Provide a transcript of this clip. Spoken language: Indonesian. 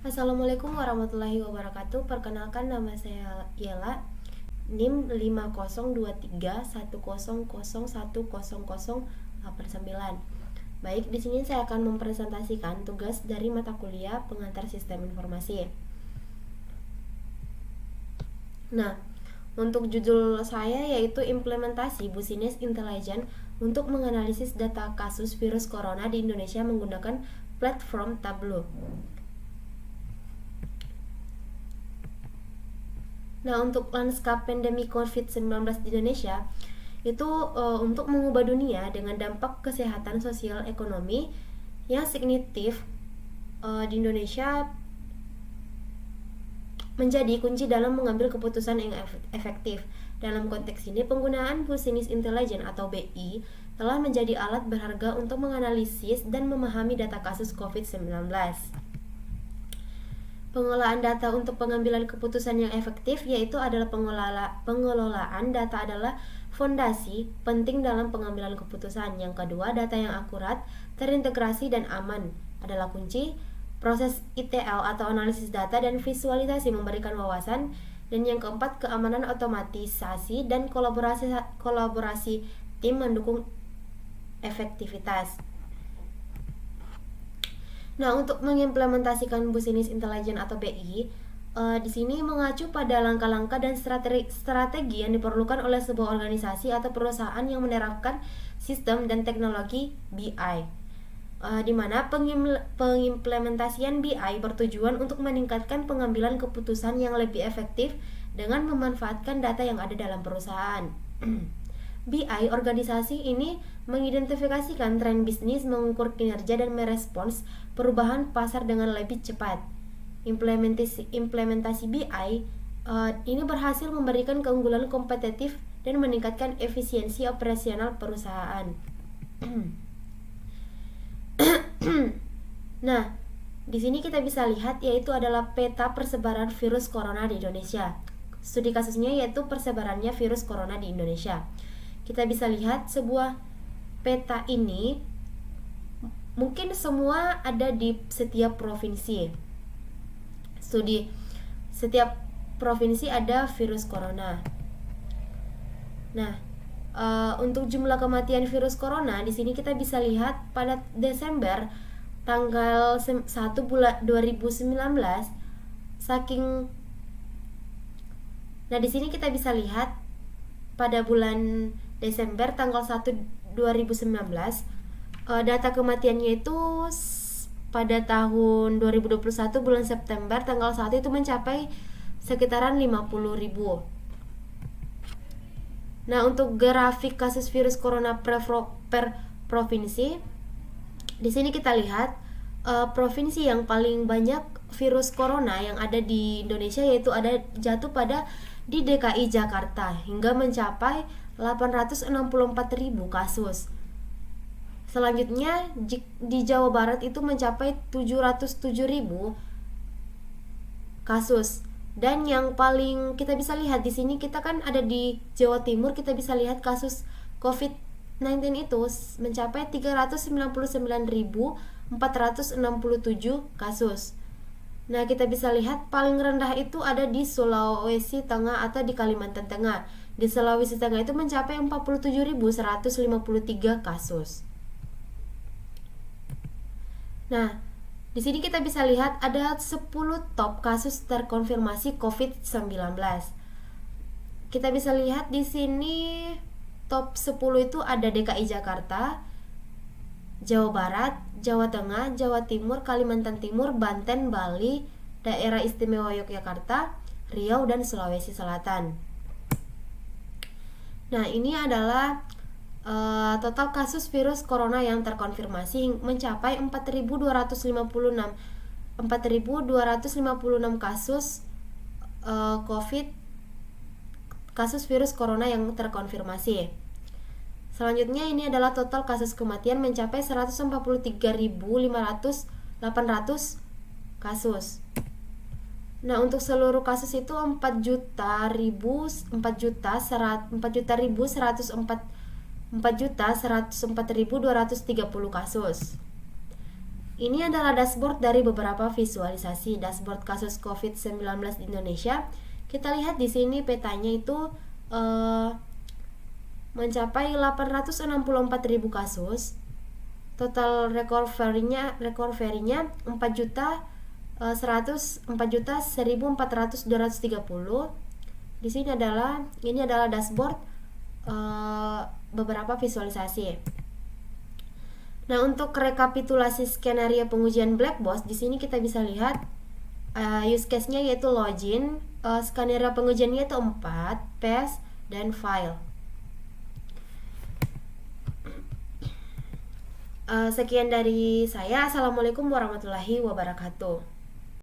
Assalamualaikum warahmatullahi wabarakatuh. Perkenalkan, nama saya Yela, NIM 502310001089. Baik, di sini saya akan mempresentasikan tugas dari mata kuliah Pengantar Sistem Informasi. Nah, untuk judul saya yaitu implementasi Business Intelligence untuk menganalisis data kasus virus corona di Indonesia menggunakan platform Tableau. Nah, untuk lanskap pandemi COVID-19 di Indonesia itu untuk mengubah dunia dengan dampak kesehatan sosial ekonomi yang signifikan di Indonesia menjadi kunci dalam mengambil keputusan yang efektif. Dalam konteks ini, penggunaan Business Intelligence atau BI telah menjadi alat berharga untuk menganalisis dan memahami data kasus COVID-19. Pengolahan data untuk pengambilan keputusan yang efektif yaitu adalah pengelolaan data adalah fondasi penting dalam pengambilan keputusan. Yang kedua, data yang akurat, terintegrasi dan aman adalah kunci. Proses ETL atau analisis data dan visualisasi memberikan wawasan. Dan yang keempat, keamanan, otomatisasi dan kolaborasi tim mendukung efektivitas. Nah, untuk mengimplementasikan Business Intelligence atau BI, di sini mengacu pada langkah-langkah dan strategi yang diperlukan oleh sebuah organisasi atau perusahaan yang menerapkan sistem dan teknologi BI, di mana pengimplementasian BI bertujuan untuk meningkatkan pengambilan keputusan yang lebih efektif dengan memanfaatkan data yang ada dalam perusahaan. BI organisasi ini mengidentifikasikan tren bisnis, mengukur kinerja dan merespons perubahan pasar dengan lebih cepat. Implementasi BI ini berhasil memberikan keunggulan kompetitif dan meningkatkan efisiensi operasional perusahaan. Nah, di sini kita bisa lihat yaitu adalah peta persebaran virus corona di Indonesia. Studi kasusnya yaitu persebarannya virus corona di Indonesia. Kita bisa lihat sebuah peta ini mungkin semua ada di setiap provinsi. Studi setiap provinsi ada virus corona. Nah, untuk jumlah kematian virus corona di sini kita bisa lihat pada Desember tanggal 1 bulan 2019 saking. Nah, di sini kita bisa lihat pada bulan Desember tanggal 1 2019 data kematiannya itu pada tahun 2021 bulan September tanggal 1 itu mencapai sekitaran 50.000. Nah, untuk grafik kasus virus corona per provinsi, di sini kita lihat provinsi yang paling banyak virus corona yang ada di Indonesia yaitu ada jatuh pada di DKI Jakarta hingga mencapai 864.000 kasus. Selanjutnya di Jawa Barat itu mencapai 707.000 kasus. Dan yang paling kita bisa lihat di sini, kita kan ada di Jawa Timur, kita bisa lihat kasus COVID-19 itu mencapai 399.467 kasus. Nah, kita bisa lihat paling rendah itu ada di Sulawesi Tengah atau di Kalimantan Tengah. Di Sulawesi Tengah itu mencapai 47.153 kasus. Nah, di sini kita bisa lihat ada 10 top kasus terkonfirmasi COVID-19. Kita bisa lihat di sini top 10 itu ada DKI Jakarta, Jawa Barat, Jawa Tengah, Jawa Timur, Kalimantan Timur, Banten, Bali, Daerah Istimewa Yogyakarta, Riau, dan Sulawesi Selatan. Nah, ini adalah total kasus virus corona yang terkonfirmasi mencapai 4.256 kasus kasus virus corona yang terkonfirmasi. Selanjutnya ini adalah total kasus kematian mencapai 143.800 kasus. Nah, untuk seluruh kasus itu 4.104.230 kasus. Ini adalah dashboard dari beberapa visualisasi dashboard kasus COVID-19 di Indonesia. Kita lihat di sini petanya itu mencapai 864.000 kasus. Total recovery-nya 4.104.230. Di sini ini adalah dashboard beberapa visualisasi. Nah, untuk rekapitulasi skenario pengujian black box, di sini kita bisa lihat use case-nya yaitu login, skenario pengujiannya itu 4, paste, dan file. Sekian dari saya. Assalamualaikum warahmatullahi wabarakatuh.